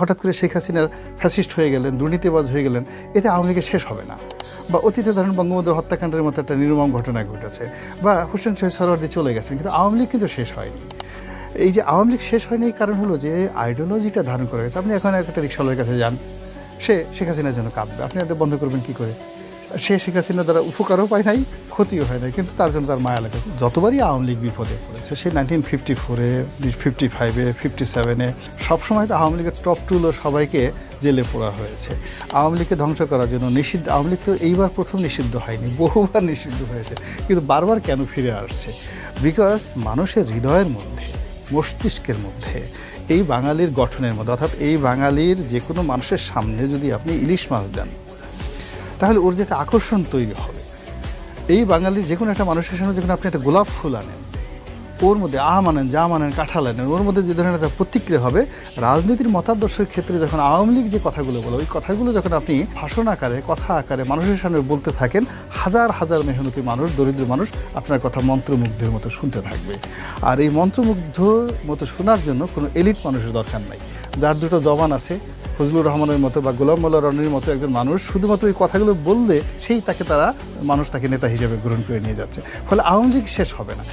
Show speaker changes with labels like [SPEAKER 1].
[SPEAKER 1] হঠাৎ করে শেখ হাসিনা ফ্যাসিস্ট হয়ে গেলেন, দুর্নীতিবাজ হয়ে গেলেন, এতে আওয়ামী লীগের শেষ হবে না। বা অতীতে ধরেন বঙ্গবন্ধুর হত্যাকাণ্ডের মতো একটা নির্মম ঘটনা ঘটেছে, বা হোসেন শহীদ সোহরাওয়ার্দী চলে গেছেন, কিন্তু আওয়ামী লীগ কিন্তু শেষ হয়নি। এই যে আওয়ামী লীগ শেষ হয়নি, কারণ হলো যে আইডিওলজিটা ধারণ করে গেছে। আপনি এখন একটা রিক্সাওয়ালার কাছে যান, সে শেখ হাসিনার জন্য কাঁদবে, আপনি এটা বন্ধ করবেন কী করে? সে শেখ হাসিনা দ্বারা উপকারও পায় নাই, ক্ষতিও হয় নাই, কিন্তু তার জন্য তার মায়া লাগে। যতবারই আওয়ামী লীগ বিপদে পড়েছে, সে 1954-এ, 55-এ, 57-এ, সবসময় তো আওয়ামী লীগের টপ টুলো সবাইকে জেলে পোড়া হয়েছে আওয়ামী লীগকে ধ্বংস করার জন্য। নিষিদ্ধ আওয়ামী লীগ তো এইবার প্রথম নিষিদ্ধ হয়নি, বহুবার নিষিদ্ধ হয়েছে, কিন্তু বারবার কেন ফিরে আসছে? বিকজ মানুষের হৃদয়ের মধ্যে, মস্তিষ্কের মধ্যে, এই বাঙালির গঠনের মধ্যে, অর্থাৎ এই বাঙালির যে কোনো মানুষের সামনে যদি আপনি ইলিশ মাছ দেন, তাহলে ওর যে একটা আকর্ষণ তৈরি হবে। এই বাঙালির যে কোনো একটা মানুষের সামনে যখন আপনি একটা গোলাপ ফুল আনেন, ওর মধ্যে আম আনেন, জাম আনেন, কাঁঠাল আনেন, ওর মধ্যে যে ধরনের একটা প্রতিক্রিয়া হবে। রাজনীতির মতাদর্শের ক্ষেত্রে যখন আওয়ামী লীগ যে কথাগুলো বলে, ওই কথাগুলো যখন আপনি ভাষণ আকারে, কথা আকারে মানুষের সামনে বলতে থাকেন, হাজার হাজার মেহনতি মানুষ, দরিদ্র মানুষ আপনার কথা মন্ত্রমুগ্ধের মতো শুনতে থাকবে। আর এই মন্ত্রমুগ্ধর মতো শোনার জন্য কোনো এলিট মানুষের দরকার নাই। যার দুটো জবান আছে, ফজলুর রহমানের মতো বা গোলাম মোল্লা রনির মতো একজন মানুষ শুধুমাত্র এই কথাগুলো বললে সেই মানুষ তাকে নেতা হিসেবে গ্রহণ করে নিয়ে যাচ্ছে। ফলে আওয়ামী লীগ শেষ হবে না।